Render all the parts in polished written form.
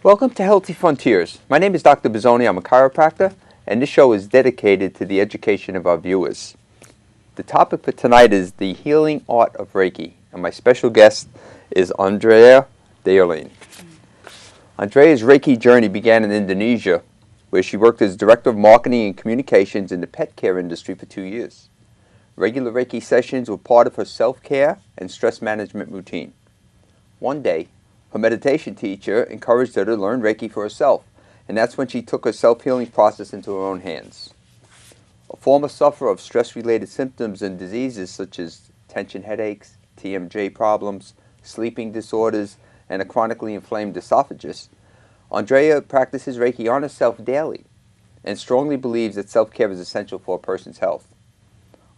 Welcome to Healthy Frontiers. My name is Dr. Bizzoni. I'm a chiropractor, and this show is dedicated to the education of our viewers. The topic for tonight is the healing art of Reiki, and my special guest is Andrea Deierlein. Andrea's Reiki journey began in Indonesia, where she worked as Director of Marketing and Communications in the pet care industry for 2 years. Regular Reiki sessions were part of her self-care and stress management routine. One day, her meditation teacher encouraged her to learn Reiki for herself, and that's when she took her self-healing process into her own hands. A former sufferer of stress-related symptoms and diseases such as tension headaches, TMJ problems, sleeping disorders, and a chronically inflamed esophagus, Andrea practices Reiki on herself daily and strongly believes that self-care is essential for a person's health.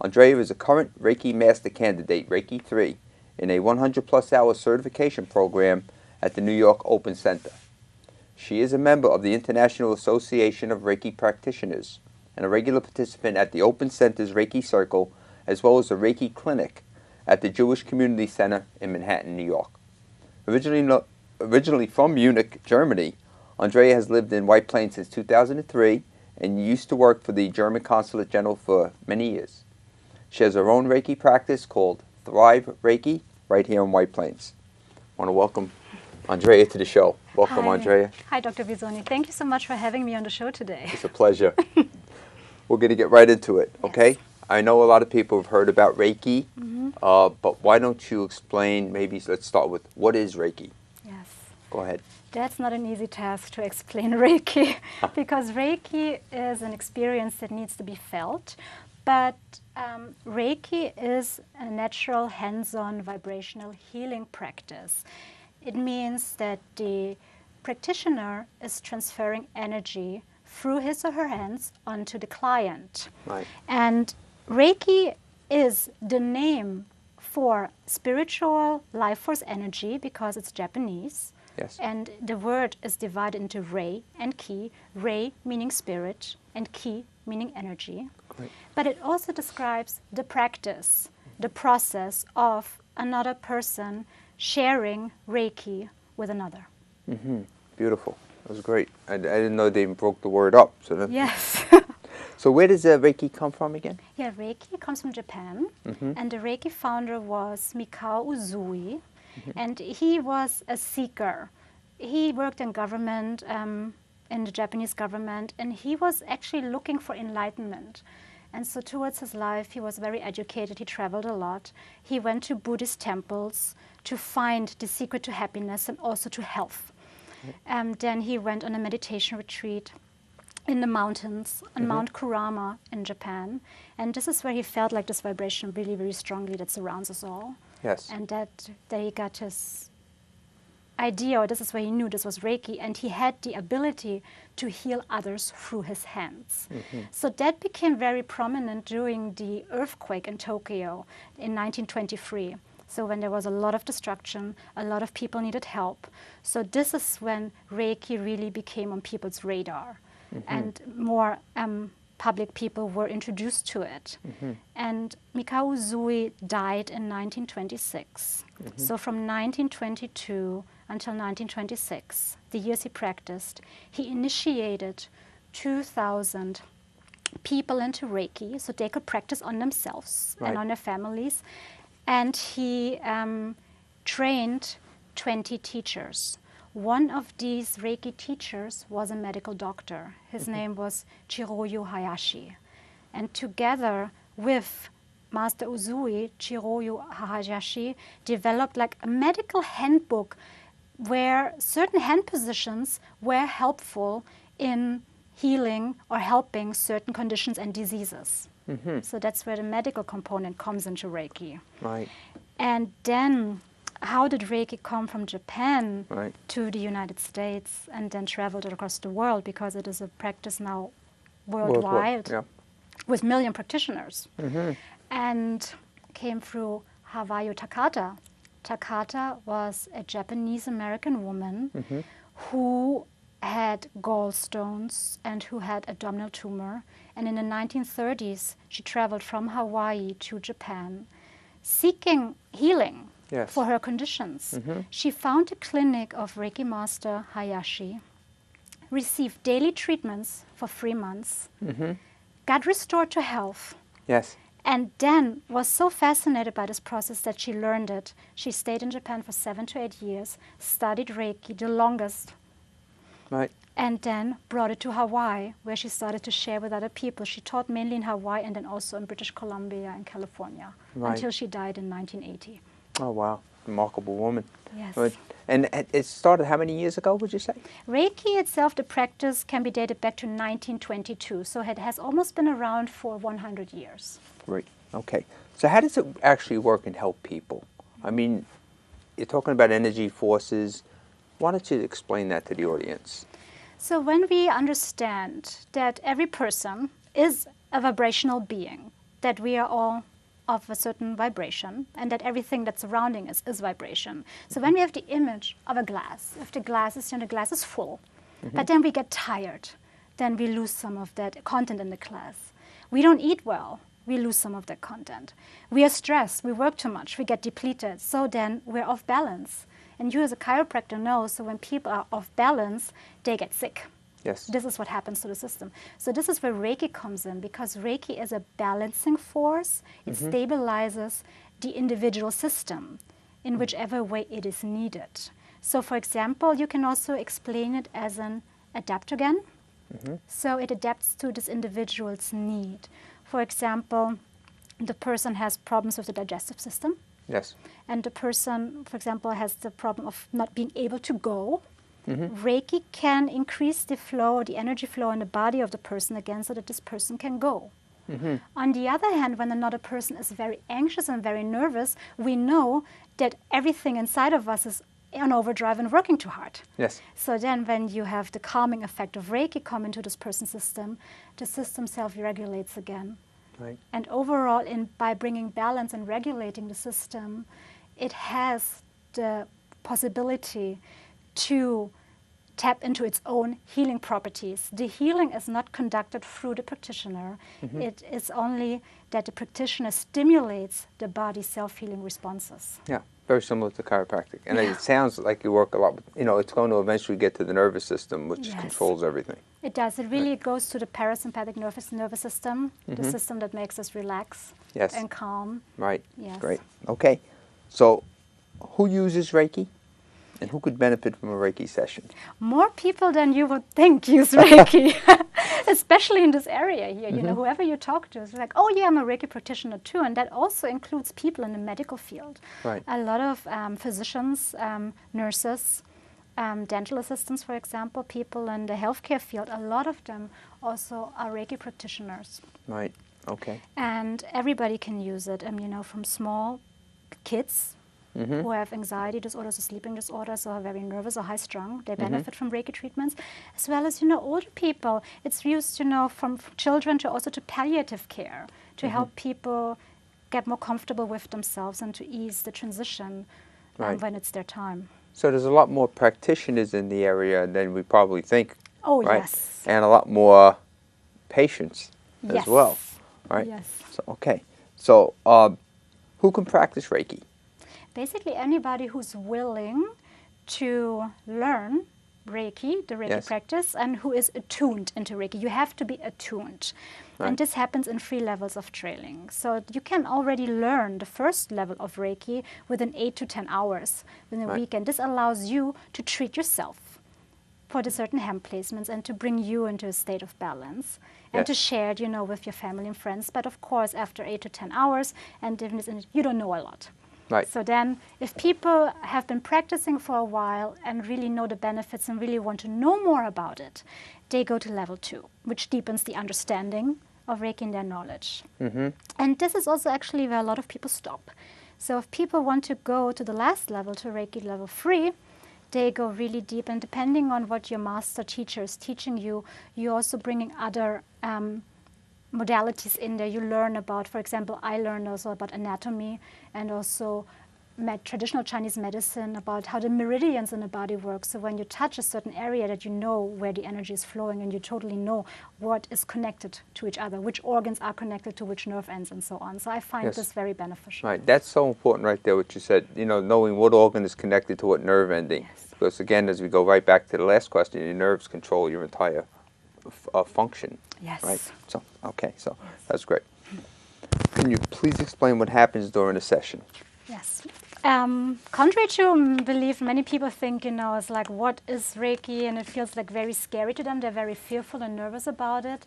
Andrea is a current Reiki Master Candidate, Reiki 3, in a 100-plus hour certification program at the New York Open Center. She is a member of the International Association of Reiki Practitioners and a regular participant at the Open Center's Reiki Circle, as well as a Reiki Clinic at the Jewish Community Center in Manhattan, New York. Originally from Munich, Germany, Andrea has lived in White Plains since 2003 and used to work for the German Consulate General for many years. She has her own Reiki practice called Thrive Reiki right here in White Plains. I want to welcome Andrea to the show. Welcome, Hi. Andrea. Hi, Dr. Bizzoni. Thank you so much for having me on the show today. It's a pleasure. We're going to get right into it, okay? Yes. I know a lot of people have heard about Reiki, but why don't you explain, maybe let's start with, what is Reiki? Yes. Go ahead. That's not an easy task to explain Reiki, because Reiki is an experience that needs to be felt, but Reiki is a natural, hands-on, vibrational healing practice. It means that the practitioner is transferring energy through his or her hands onto the client. Right. And Reiki is the name for spiritual life force energy because it's Japanese. Yes. And the word is divided into Rei and Ki. Rei meaning spirit and Ki meaning energy. Great. But it also describes the practice, the process of another person sharing Reiki with another. Mm-hmm. Beautiful. That was great. I didn't know they even broke the word up. So Yes. So where does Reiki come from again? Yeah, Reiki comes from Japan, and the Reiki founder was Mikao Uzui, and he was a seeker. He worked in government, in the Japanese government, and he was actually looking for enlightenment. And so towards his life, he was very educated. He traveled a lot. He went to Buddhist temples to find the secret to happiness and also to health. Then he went on a meditation retreat in the mountains on Mount Kurama in Japan. And this is where he felt like this vibration really, very strongly that surrounds us all. Yes. And that he got his idea, or this is where he knew this was Reiki, and he had the ability to heal others through his hands. So that became very prominent during the earthquake in Tokyo in 1923. So when there was a lot of destruction, a lot of people needed help. So this is when Reiki really became on people's radar, and more public people were introduced to it. And Mikao Uzui died in 1926. So from 1922 until 1926, the years he practiced, he initiated 2,000 people into Reiki so they could practice on themselves and on their families. And he trained 20 teachers. One of these Reiki teachers was a medical doctor. His name was Chiroyu Hayashi. And together with Master Uzui, Chiroyu Hayashi developed like a medical handbook where certain hand positions were helpful in healing or helping certain conditions and diseases. So that's where the medical component comes into Reiki. Right. And then how did Reiki come from Japan Right. to the United States and then traveled across the world, because it is a practice now worldwide with million practitioners. And came through Hawaii Takata. Takata was a Japanese-American woman who had gallstones and who had abdominal tumor. And in the 1930s, she traveled from Hawaii to Japan seeking healing Yes. for her conditions. She found a clinic of Reiki master Hayashi, received daily treatments for 3 months, got restored to health, Yes. and then was so fascinated by this process that she learned it. She stayed in Japan for 7 to 8 years, studied Reiki, the longest, Right. and then brought it to Hawaii, where she started to share with other people. She taught mainly in Hawaii and then also in British Columbia and California until she died in 1980. Oh, wow. Remarkable woman. Yes. Right. And it started how many years ago, would you say? Reiki itself, the practice, can be dated back to 1922, so it has almost been around for 100 years. Right. Okay. So how does it actually work and help people? I mean, you're talking about energy forces. Why don't you explain that to the audience? So when we understand that every person is a vibrational being, that we are all of a certain vibration, and that everything that's surrounding us is vibration. So when we have the image of a glass, if the glass is full, but then we get tired, then we lose some of that content in the glass. We don't eat well, we lose some of that content. We are stressed, we work too much, we get depleted, so then we're off balance. And you as a chiropractor know, so when people are off balance, they get sick. Yes. This is what happens to the system. So this is where Reiki comes in, because Reiki is a balancing force. It stabilizes the individual system in whichever way it is needed. So for example, you can also explain it as an adaptogen. So it adapts to this individual's need. For example, the person has problems with the digestive system. Yes. And the person, for example, has the problem of not being able to go. Reiki can increase the flow, the energy flow in the body of the person again, so that this person can go. On the other hand, when another person is very anxious and very nervous, we know that everything inside of us is on overdrive and working too hard. Yes. So then when you have the calming effect of Reiki come into this person's system, the system self-regulates again. Right. And overall, by bringing balance and regulating the system, it has the possibility to tap into its own healing properties. The healing is not conducted through the practitioner. It is only that the practitioner stimulates the body's self-healing responses. Yeah, very similar to chiropractic. And it sounds like you work a lot with, it's going to eventually get to the nervous system, which controls everything. It does. It really goes to the parasympathetic nervous system, the system that makes us relax and calm. Right. Yes. Great. Okay. So who uses Reiki? And who could benefit from a Reiki session? More people than you would think use Reiki, especially in this area here. You know, whoever you talk to is like, oh yeah, I'm a Reiki practitioner too. And that also includes people in the medical field. Right. A lot of physicians, nurses, dental assistants, for example, people in the healthcare field, a lot of them also are Reiki practitioners. Right. Okay. And everybody can use it, from small kids who have anxiety disorders or sleeping disorders or are very nervous or high-strung. They benefit from Reiki treatments, as well as, older people. It's used, from children to also to palliative care, to help people get more comfortable with themselves and to ease the transition when it's their time. So there's a lot more practitioners in the area than we probably think. Oh, right? yes. And a lot more patients as well, right? Yes. So, okay. So who can practice Reiki? Basically, anybody who's willing to learn Reiki, the Reiki practice, and who is attuned into Reiki. You have to be attuned. Right. And this happens in 3 levels of training. So you can already learn the first level of Reiki within 8 to 10 hours within a weekend. This allows you to treat yourself for the certain hand placements and to bring you into a state of balance and to share it, with your family and friends. But of course, after 8 to 10 hours, and you don't know a lot. Right. So then, if people have been practicing for a while and really know the benefits and really want to know more about it, they go to level 2, which deepens the understanding of Reiki and their knowledge. And this is also actually where a lot of people stop. So if people want to go to the last level, to Reiki level 3, they go really deep. And depending on what your master teacher is teaching you, you're also bringing other modalities in there. You learn about, for example, I learned also about anatomy and also traditional Chinese medicine about how the meridians in the body work. So when you touch a certain area, that you know where the energy is flowing, and you totally know what is connected to each other, which organs are connected to which nerve ends, and so on. So I find this very beneficial. Right, that's so important right there, what you said, knowing what organ is connected to what nerve ending. Yes. Because again, as we go right back to the last question, your nerves control your entire function. Yes. Right. So, okay, so that's great. Can you please explain what happens during a session? Yes. Contrary to belief, many people think, it's like, what is Reiki? And it feels like very scary to them. They're very fearful and nervous about it.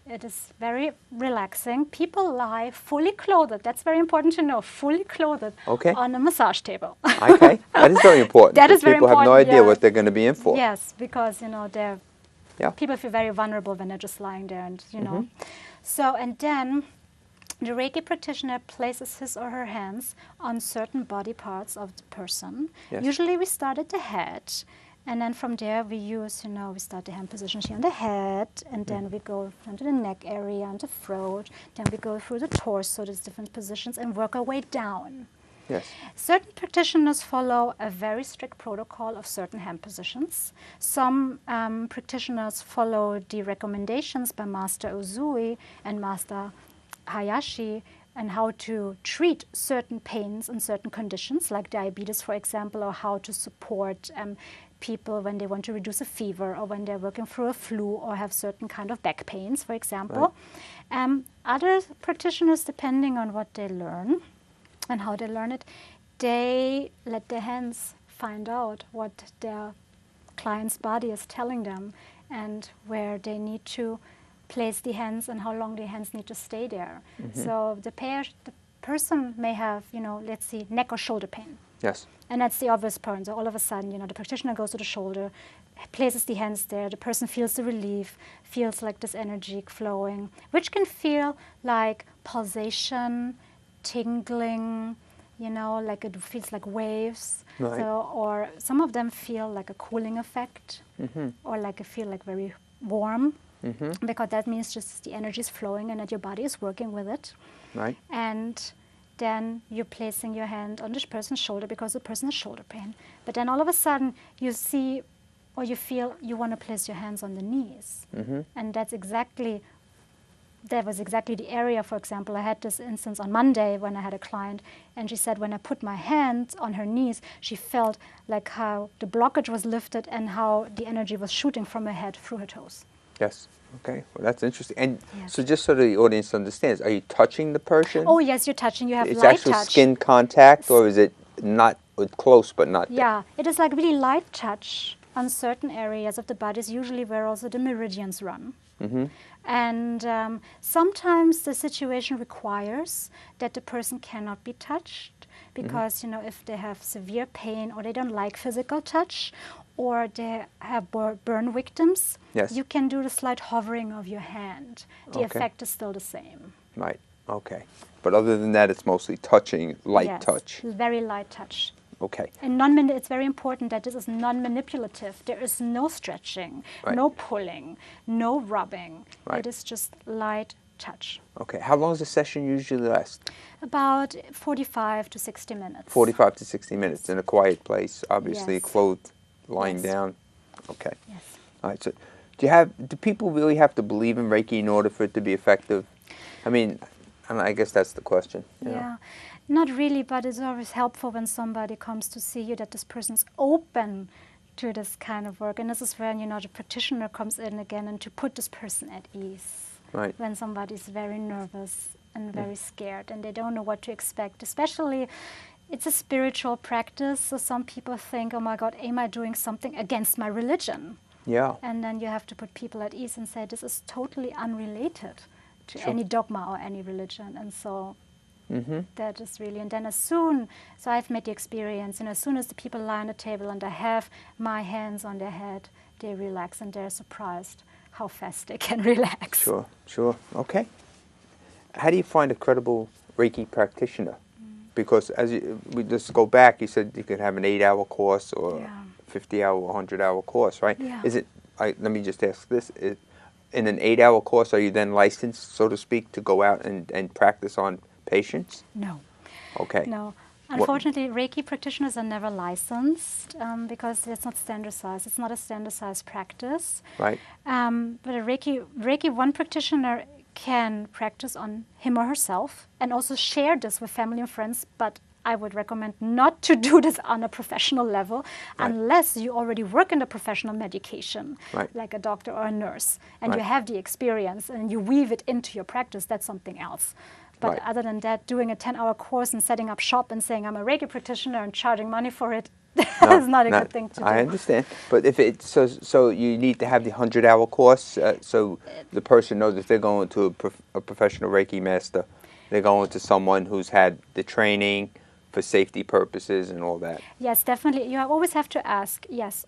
It is very relaxing. People lie fully clothed. That's very important to know. Fully clothed on a massage table. Okay, that is very important. That is very important. People have no idea what they're going to be in for. Yes, because people feel very vulnerable when they're just lying there, and So, and then the Reiki practitioner places his or her hands on certain body parts of the person. Yes. Usually we start at the head, and then from there we use, we start the hand positions here on the head, and then we go into the neck area and the throat. Then we go through the torso, there's different positions, and work our way down. Yes. Certain practitioners follow a very strict protocol of certain hand positions. Some practitioners follow the recommendations by Master Uzui and Master Hayashi and how to treat certain pains and certain conditions, like diabetes, for example, or how to support people when they want to reduce a fever, or when they're working through a flu, or have certain kind of back pains, for example. Right. Other practitioners, depending on what they learn and how they learn it, they let their hands find out what their client's body is telling them, and where they need to place the hands and how long the hands need to stay there. So the person may have, let's see, neck or shoulder pain. Yes. And that's the obvious part. So all of a sudden, the practitioner goes to the shoulder, places the hands there, the person feels the relief, feels like this energy flowing, which can feel like pulsation, tingling, like it feels like waves. Right. So, or some of them feel like a cooling effect, or like feel like very warm. Because that means just the energy is flowing and that your body is working with it. Right. And then you're placing your hand on this person's shoulder because the person has shoulder pain. But then all of a sudden you see or you feel you want to place your hands on the knees. And that was exactly the area. For example, I had this instance on Monday when I had a client, and she said when I put my hands on her knees, she felt like how the blockage was lifted and how the energy was shooting from her head through her toes. Yes. Okay. Well, that's interesting. And so just so the audience understands, are you touching the person? Oh, yes, you're touching. You have it's light actual touch. Skin contact, or is it not close but not there? Yeah, it is like really light touch on certain areas of the body, is usually where also the meridians run. And sometimes the situation requires that the person cannot be touched because, if they have severe pain or they don't like physical touch, or they have burn victims, you can do the slight hovering of your hand. The effect is still the same. Right, okay. But other than that, it's mostly touching, light touch. Very light touch. Okay. And it's very important that this is non-manipulative. There is no stretching, no pulling, no rubbing. It is just light touch. Okay. How long does a session usually last? About 45 to 60 minutes. 45 to 60 minutes in a quiet place, obviously clothed, lying down. Okay. Yes. All right. So, do people really have to believe in Reiki in order for it to be effective? I guess that's the question. Yeah. Not really, but it's always helpful when somebody comes to see you that this person is open to this kind of work. And this is when, the practitioner comes in again, and to put this person at ease. Right. When somebody's very nervous and very scared and they don't know what to expect. Especially, it's a spiritual practice, so some people think, oh my God, am I doing something against my religion? Yeah. And then you have to put people at ease and say, this is totally unrelated to any dogma or any religion. And so that is really, and then so I've made the experience, as soon as the people lie on the table and I have my hands on their head, they relax and they're surprised how fast they can relax. Sure. Okay. How do you find a credible Reiki practitioner? Because we just go back, you said you could have an 8-hour course or 50-hour or 100-hour course, right? Yeah. Let me just ask this. In an 8-hour course, are you then licensed, so to speak, to go out and practice on patients? No. Okay. No. Unfortunately, Reiki practitioners are never licensed because it's not standardized. It's not a standardized practice. Right. But a Reiki one practitioner can practice on him or herself and also share this with family and friends, but I would recommend not to do this on a professional level unless you already work in the professional medication, like a doctor or a nurse, and you have the experience and you weave it into your practice. That's something else. But other than that, doing a 10-hour course and setting up shop and saying I'm a Reiki practitioner and charging money for it, is not a good thing to do. I understand. But if it's so you need to have the 100-hour course so the person knows if they're going to a professional Reiki master, they're going to someone who's had the training for safety purposes and all that. Yes, definitely. You always have to ask, yes,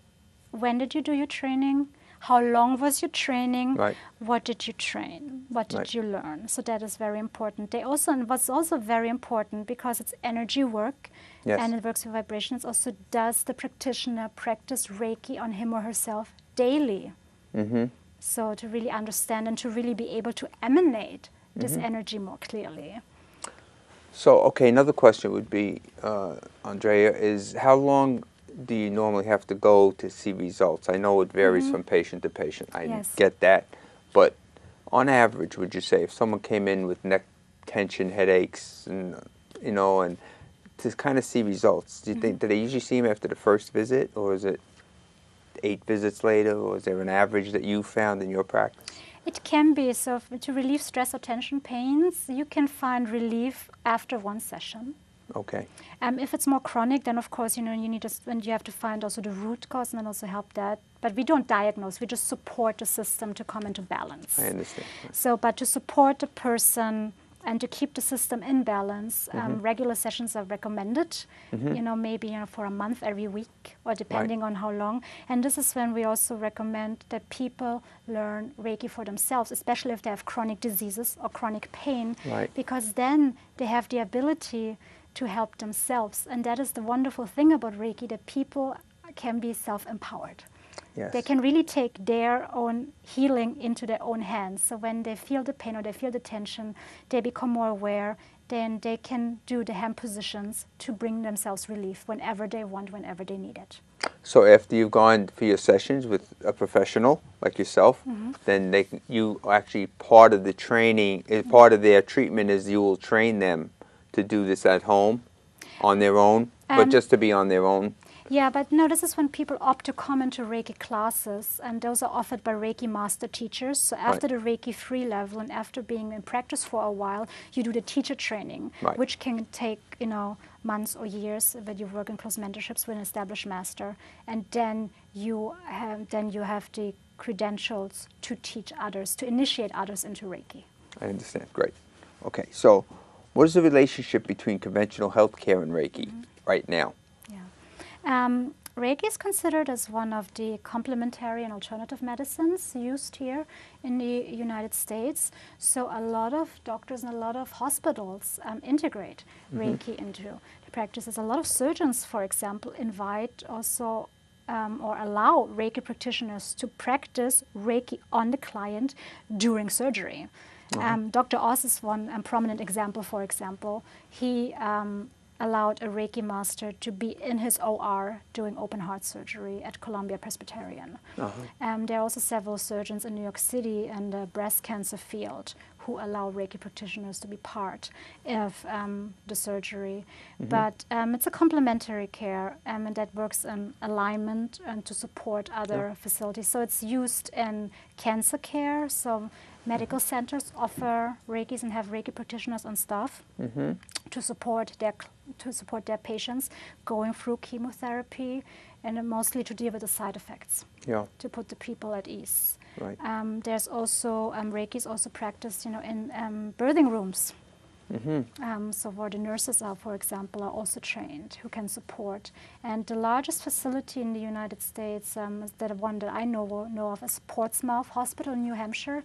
when did you do your training? How long was your training? What did you train? What did you learn? So that is very important. And what's also very important, because it's energy work and it works with vibrations, also does the practitioner practice Reiki on him or herself daily? So to really understand and to really be able to emanate this energy more clearly. So, okay, another question would be, Andrea, is how long do you normally have to go to see results? I know it varies from patient to patient. I get that. But on average, would you say if someone came in with neck tension, headaches, and and to kind of see results, do you think, do they usually see him after the first visit, or is it 8 visits later, or is there an average that you found in your practice? It can be. So to relieve stress or tension pains, you can find relief after 1 session. Okay. If it's more chronic, then of course, you need to, and you have to find also the root cause and then also help that. But we don't diagnose, we just support the system to come into balance. I understand. So, but to support the person and to keep the system in balance, regular sessions are recommended, maybe for a month every week, or depending on how long. And this is when we also recommend that people learn Reiki for themselves, especially if they have chronic diseases or chronic pain, because then they have the ability to help themselves. And that is the wonderful thing about Reiki, that people can be self-empowered. Yes. They can really take their own healing into their own hands. So when they feel the pain or they feel the tension, they become more aware, then they can do the hand positions to bring themselves relief whenever they want, whenever they need it. So after you've gone for your sessions with a professional like yourself, then you actually, part of the training, part of their treatment is you will train them to do this at home on their own, but just to be on their own. Yeah, but no, this is when people opt to come into Reiki classes, and those are offered by Reiki master teachers. So after the Reiki 3 level and after being in practice for a while, you do the teacher training, which can take, months or years, but you work in close mentorships with an established master, and then you have the credentials to teach others, to initiate others into Reiki. I understand. Great. Okay, so what is the relationship between conventional healthcare and Reiki right now? Reiki is considered as one of the complementary and alternative medicines used here in the United States. So a lot of doctors and a lot of hospitals integrate Reiki into the practices. A lot of surgeons, for example, invite also or allow Reiki practitioners to practice Reiki on the client during surgery. Dr. Oz is one prominent example, for example. He allowed a Reiki master to be in his OR doing open heart surgery at Columbia Presbyterian. There are also several surgeons in New York City and the breast cancer field who allow Reiki practitioners to be part of the surgery. But it's a complementary care, and that works in alignment and to support other facilities. So it's used in cancer care. So medical centers offer Reikis and have Reiki practitioners on staff to support their patients going through chemotherapy, and mostly to deal with the side effects, to put the people at ease. There's also Reiki is also practiced, in birthing rooms. So where the nurses are, for example, are also trained who can support. And the largest facility in the United States, is the one that I know of, is Portsmouth Hospital in New Hampshire.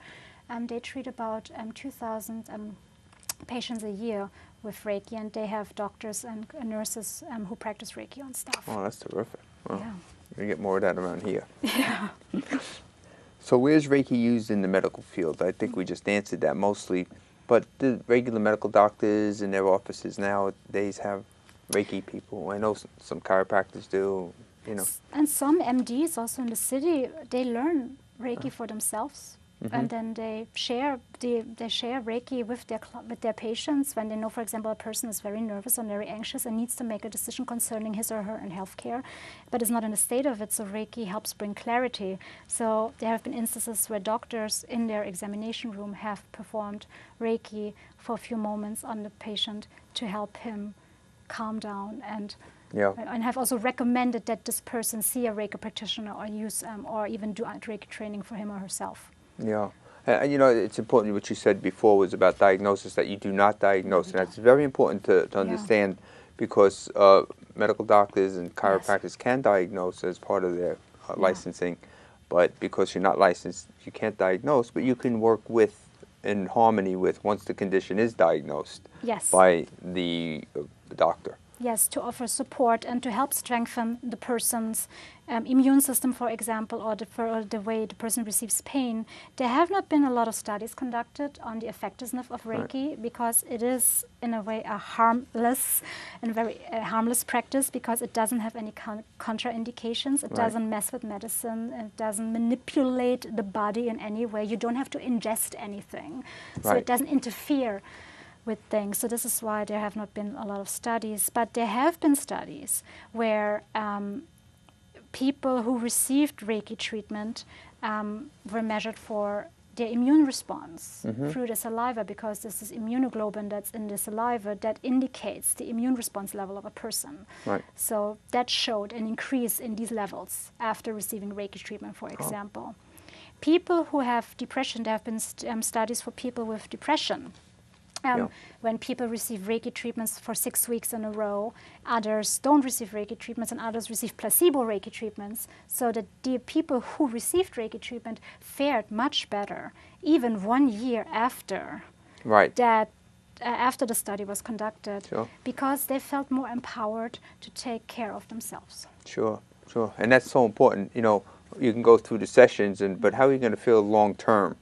They treat about 2,000 patients a year with Reiki, and they have doctors and nurses who practice Reiki on staff. Oh, that's terrific. Well, we get more of that around here. Yeah. So where's Reiki used in the medical field? I think we just answered that mostly, but the regular medical doctors in their offices nowadays have Reiki people? I know some chiropractors do, you know. And some MDs also in the city, they learn Reiki for themselves. And then they share Reiki with their patients when they know, for example, a person is very nervous or very anxious and needs to make a decision concerning his or her in healthcare, but is not in a state of it. So Reiki helps bring clarity. So there have been instances where doctors in their examination room have performed Reiki for a few moments on the patient to help him calm down, and have also recommended that this person see a Reiki practitioner or use or even do Reiki training for him or herself. Yeah. And you know, it's important what you said before was about diagnosis, that you do not diagnose. And that's very important to understand, because medical doctors and chiropractors can diagnose as part of their licensing. But because you're not licensed, you can't diagnose. But you can work with, in harmony with, once the condition is diagnosed by the doctor. Yes, to offer support and to help strengthen the person's immune system, for example, or the way the person receives pain. There have not been a lot of studies conducted on the effectiveness of Reiki, because it is, in a way, a harmless and very harmless practice, because it doesn't have any contraindications. It doesn't mess with medicine. It doesn't manipulate the body in any way. You don't have to ingest anything. So it doesn't interfere with things. So this is why there have not been a lot of studies. But there have been studies where people who received Reiki treatment were measured for their immune response through the saliva, because this is immunoglobulin that's in the saliva that indicates the immune response level of a person. So that showed an increase in these levels after receiving Reiki treatment, for example. People who have depression, there have been studies for people with depression. When people receive Reiki treatments for 6 weeks in a row, others don't receive Reiki treatments, and others receive placebo Reiki treatments, so that the people who received Reiki treatment fared much better, even 1 year after that, after the study was conducted, because they felt more empowered to take care of themselves. Sure. And that's so important. You know, you can go through the sessions, but how are you going to feel long term?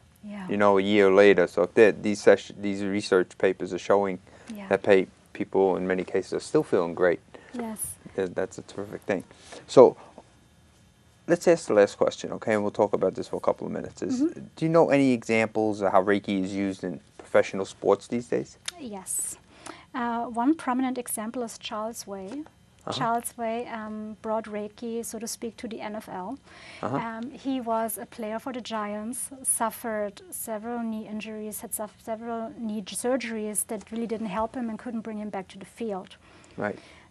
You know, a year later. So if these research papers are showing that people in many cases are still feeling great, that's a terrific thing. So let's ask the last question, okay? And we'll talk about this for a couple of minutes. Do you know any examples of how Reiki is used in professional sports these days? Yes. One prominent example is Charles Way. Charles Way brought Reiki, so to speak, to the NFL. He was a player for the Giants, suffered several knee injuries, had suffered several knee surgeries that really didn't help him and couldn't bring him back to the field.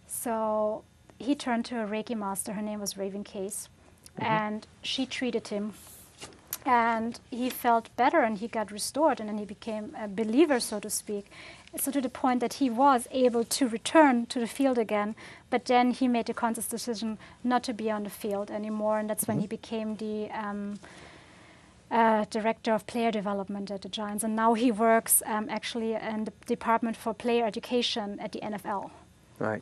So he turned to a Reiki master. Her name was Raven Case, and she treated him. And he felt better, and he got restored, and then he became a believer, so to speak. So to the point that he was able to return to the field again, but then he made a conscious decision not to be on the field anymore, and that's when he became the director of player development at the Giants. And now he works actually in the department for player education at the NFL.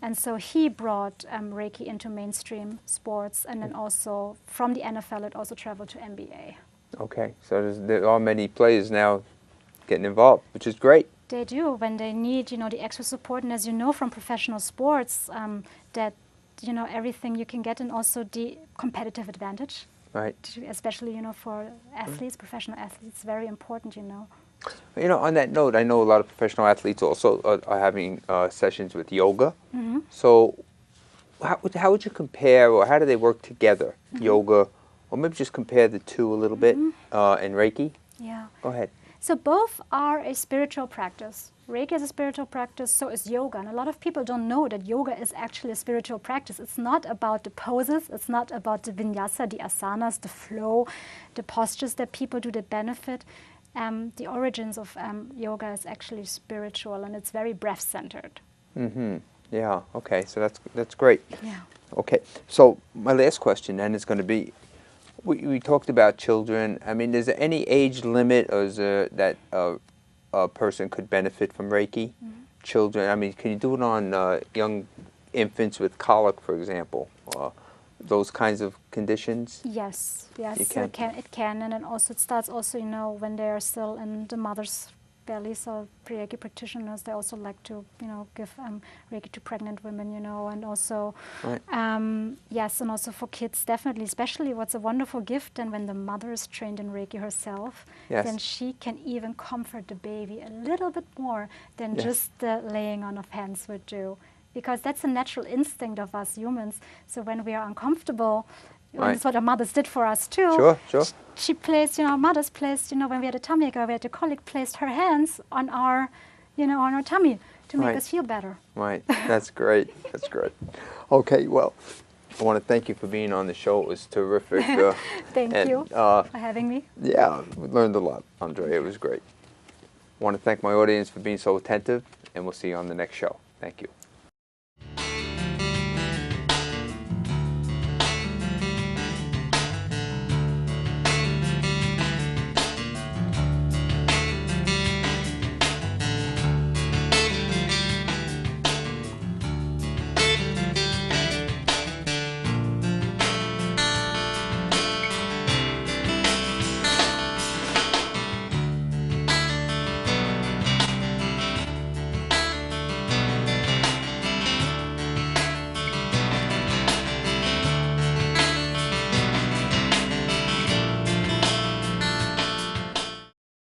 And so he brought Reiki into mainstream sports, and then also from the NFL it also traveled to NBA. Okay, so there are many players now getting involved, which is great. They do, when they need, the extra support. And as you know from professional sports, that, everything you can get, and also the competitive advantage. Especially, for athletes, professional athletes, it's very important, on that note, I know a lot of professional athletes also are having sessions with yoga. So how would you compare, or how do they work together, yoga, or maybe just compare the two a little bit, and Reiki? Go ahead. So both are a spiritual practice. Reiki is a spiritual practice, so is yoga. And a lot of people don't know that yoga is actually a spiritual practice. It's not about the poses, it's not about the vinyasa, the asanas, the flow, the postures that people do that benefit. The origins of yoga is actually spiritual, and it's very breath-centered. Yeah, okay, so that's great. Yeah. Okay, so my last question then is going to be, we talked about children. I mean, is there any age limit, or is there that a person could benefit from Reiki? Children, I mean, can you do it on young infants with colic, for example? Those kinds of conditions? Yes, it can, and then also it starts also, when they are still in the mother's belly. So Reiki practitioners, they also like to, give Reiki to pregnant women, and also, yes, and also for kids, definitely, especially what's a wonderful gift. And when the mother is trained in Reiki herself, then she can even comfort the baby a little bit more than just the laying on of hands would do. Because that's a natural instinct of us humans. So when we are uncomfortable, that's what our mothers did for us too. Sure. She placed, our mothers placed, when we had a tummy ache or we had a colic, placed her hands on our, on our tummy to make us feel better. Right. That's great. That's great. Okay. Well, I want to thank you for being on the show. It was terrific. Thank you for having me. Yeah, we learned a lot, Andrea. It was great. I want to thank my audience for being so attentive, and we'll see you on the next show. Thank you.